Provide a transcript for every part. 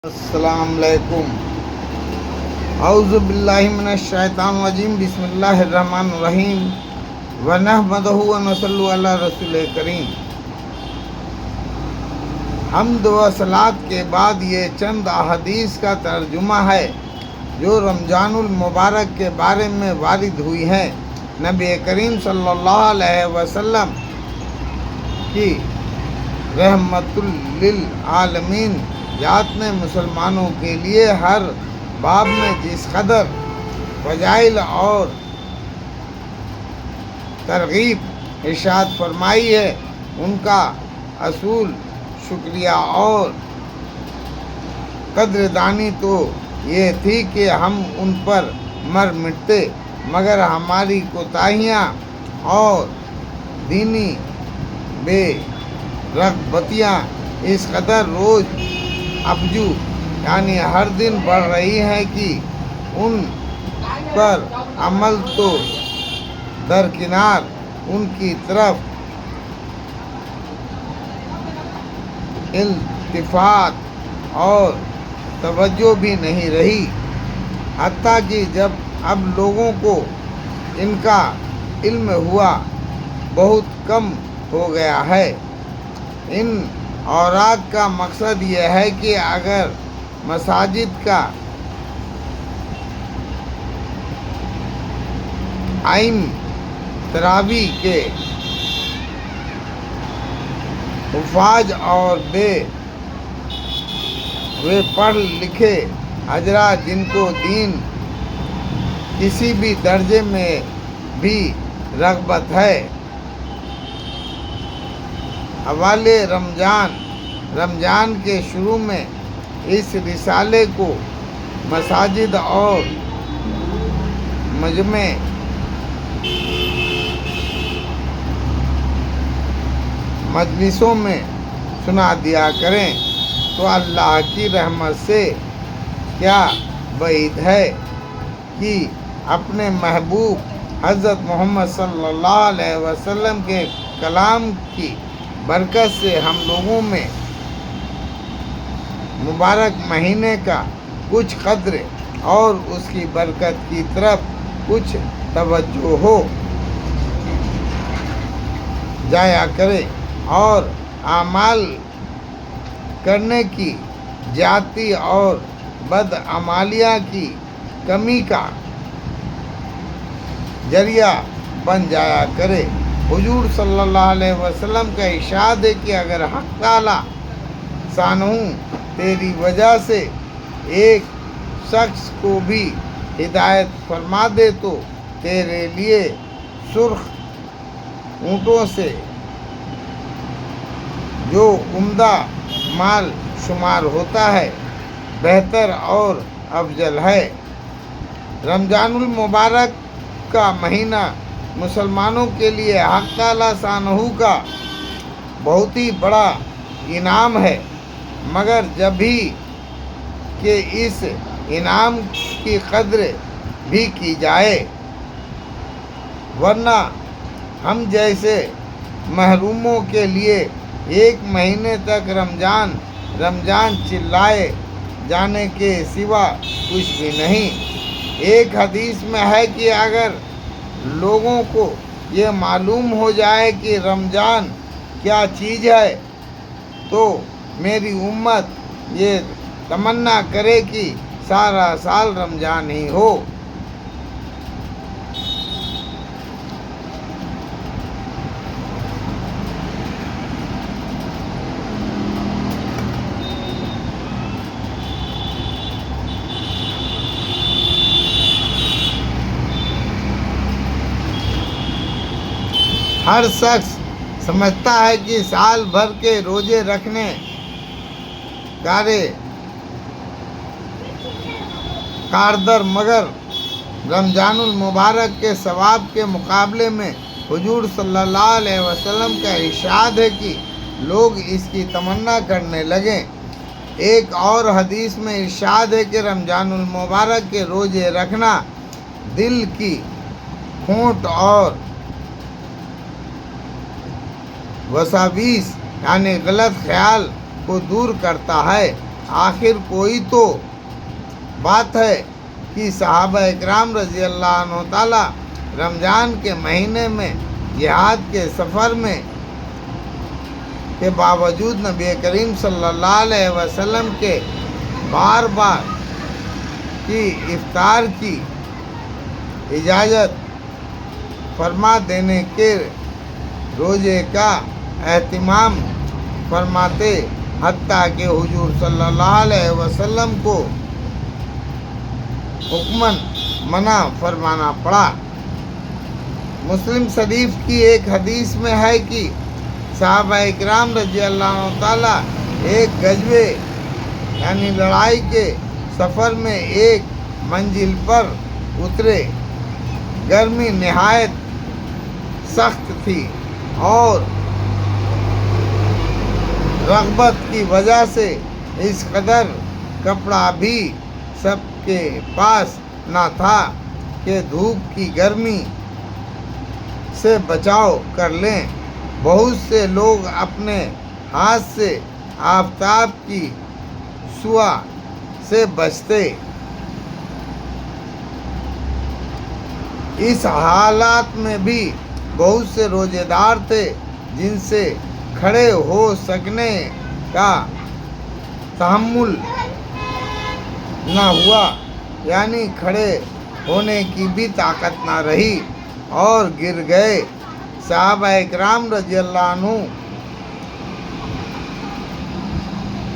السلام علیکم۔ اعوذ باللہ من الشیطان الرجیم، بسم اللہ الرحمن الرحیم، ونحمدہ ونصلی علی رسول کریم۔ حمد و صلات کے بعد یہ چند احادیث کا ترجمہ ہے جو رمضان المبارک کے بارے میں وارد ہوئی ہیں۔ نبی کریم صلی اللہ علیہ وسلم کی رحمت للعالمین ذات نے مسلمانوں کے لیے ہر باب میں جس قدر فضائل اور ترغیب ارشاد فرمائی ہے، ان کا اصول شکریہ اور قدردانی تو یہ تھی کہ ہم ان پر مر مٹتے، مگر ہماری کوتاہیاں اور دینی بے رغبتیاں اس قدر روز افزو یعنی ہر دن بڑھ رہی ہیں کہ ان پر عمل تو درکنار، ان کی طرف التفات اور توجہ بھی نہیں رہی، حتیٰ کہ جب اب لوگوں کو ان کا علم ہوا بہت کم ہو گیا ہے۔ ان اوراق کا مقصد یہ ہے کہ اگر مساجد کا ائم تراویح کے حفاظ اور وہ پڑھ لکھے حضرات جن کو دین کسی بھی درجے میں بھی رغبت ہے، حوالے رمضان کے شروع میں اس رسالے کو مساجد اور مجلسوں میں سنا دیا کریں، تو اللہ کی رحمت سے کیا بعید ہے کہ اپنے محبوب حضرت محمد صلی اللہ علیہ وسلم کے کلام کی برکت سے ہم لوگوں میں مبارک مہینے کا کچھ قدر اور اس کی برکت کی طرف کچھ توجہ ہو جایا کرے، اور اعمال کرنے کی زیادتی اور بدعمالیہ کی کمی کا ذریعہ بن جایا کرے۔ حضور صلی اللہ علیہ وسلم کا ارشاد ہے کہ اگر حق تعالیٰ شانہ تیری وجہ سے ایک شخص کو بھی ہدایت فرما دے تو تیرے لیے سرخ اونٹوں سے جو عمدہ مال شمار ہوتا ہے بہتر اور افضل ہے۔ رمضان المبارک کا مہینہ مسلمانوں کے لیے حق تعالیٰ شانہ کا بہت ہی بڑا انعام ہے، مگر جب بھی کہ اس انعام کی قدر بھی کی جائے، ورنہ ہم جیسے محروموں کے لیے ایک مہینے تک رمضان چلائے جانے کے سوا کچھ بھی نہیں۔ ایک حدیث میں ہے کہ اگر لوگوں کو یہ معلوم ہو جائے کہ رمضان کیا چیز ہے تو میری امت یہ تمنا کرے کہ سارا سال رمضان ہی ہو۔ ہر شخص سمجھتا ہے کہ سال بھر کے روزے رکھنے کاردر، مگر رمضان المبارک کے ثواب کے مقابلے میں حضور صلی اللہ علیہ وسلم کا ارشاد ہے کہ لوگ اس کی تمنا کرنے لگیں۔ ایک اور حدیث میں ارشاد ہے کہ رمضان المبارک کے روزے رکھنا دل کی کھوٹ اور وساویس یعنی غلط خیال کو دور کرتا ہے۔ آخر کوئی تو بات ہے کہ صحابہ اکرام رضی اللہ عنہ تعالیٰ رمضان کے مہینے میں جہاد کے سفر میں کے باوجود نبی کریم صلی اللہ علیہ وسلم کے بار بار کی افطار کی اجازت فرما دینے کے روزے کا اہتمام فرماتے، حتیٰ کہ حضور صلی اللہ علیہ وسلم کو حکماً منع فرمانا پڑا۔ مسلم شریف کی ایک حدیث میں ہے کہ صحابہ اکرام رضی اللہ عنہ تعالیٰ ایک غزوے یعنی لڑائی کے سفر میں ایک منزل پر اترے۔ گرمی نہایت سخت تھی اور رغبت کی وجہ سے اس قدر کپڑا بھی سب کے پاس نہ تھا کہ دھوپ کی گرمی سے بچاؤ کر لیں۔ بہت سے لوگ اپنے ہاتھ سے آفتاب کی شعاع سے بچتے۔ اس حالات میں بھی بہت سے روزے دار تھے جن سے کھڑے ہو سکنے کا تحمل نہ ہوا، یعنی کھڑے ہونے کی بھی طاقت نہ رہی اور گر گئے۔ صحابہ اکرام رضی اللہ عنہ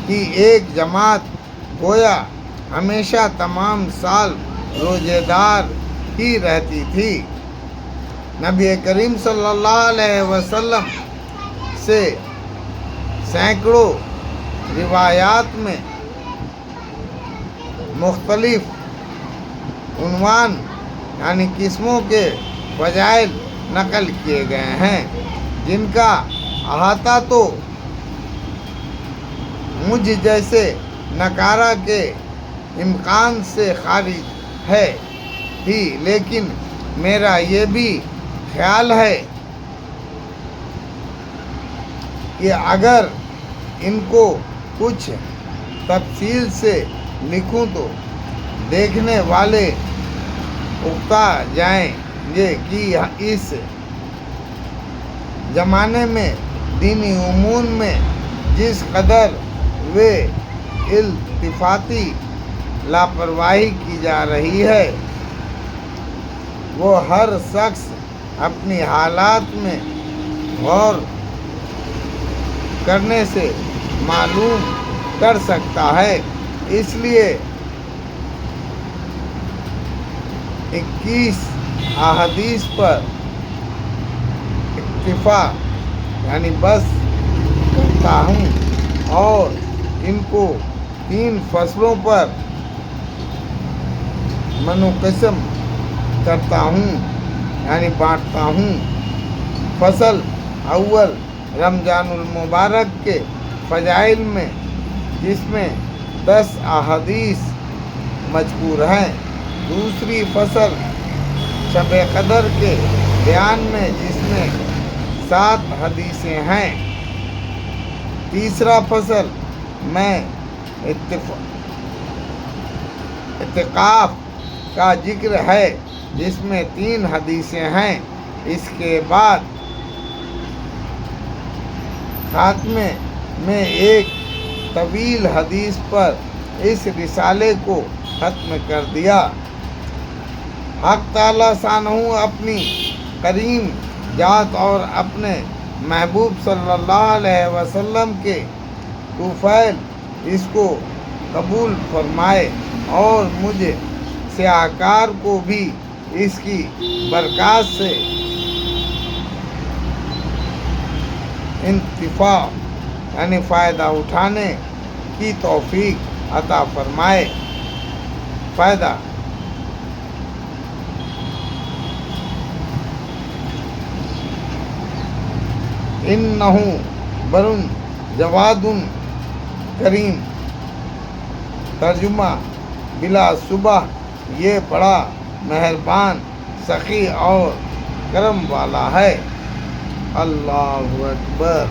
کی ایک جماعت گویا ہمیشہ تمام سال روزے دار ہی رہتی تھی۔ نبی کریم صلی اللہ علیہ وسلم سے سینکڑوں روایات میں مختلف عنوان یعنی قسموں کے فضائل نقل کیے گئے ہیں، جن کا احاطہ تو مجھ جیسے نکارہ کے امکان سے خارج ہے ہی، لیکن میرا یہ بھی خیال ہے کہ اگر ان کو کچھ تفصیل سے لکھوں تو دیکھنے والے اکتا جائیں گے کہ اس زمانے میں دینی امور میں جس قدر وہ التفاتی لاپرواہی کی جا رہی ہے، وہ ہر شخص اپنی حالات میں غور کرنے سے معلوم کر سکتا ہے۔ اس لیے 21 احادیث پر اکتفا یعنی بس کرتا ہوں اور ان کو 3 فصلوں پر منقسم کرتا ہوں یعنی بانٹتا ہوں۔ فصل اول رمضان المبارک کے فضائل میں، جس میں 10 احادیث مذکور ہیں۔ دوسری فصل شب قدر کے بیان میں، جس میں 7 حدیثیں ہیں۔ تیسرا فصل میں اعتکاف کا ذکر ہے، جس میں 3 حدیثیں ہیں۔ اس کے بعد خاتمے میں ایک طویل حدیث پر اس رسالے کو ختم کر دیا۔ حق تعالیٰ شانہ اپنی کریم ذات اور اپنے محبوب صلی اللہ علیہ وسلم کے توفیل اس کو قبول فرمائے اور مجھ سیاہکار کو بھی اس کی برکات سے انتفاع یعنی فائدہ اٹھانے کی توفیق عطا فرمائے۔ فائدہ: انہ برٌ جواد کریم۔ ترجمہ: بلا شبہ یہ بڑا مہربان، سخی اور کرم والا ہے۔ اللہ اکبر۔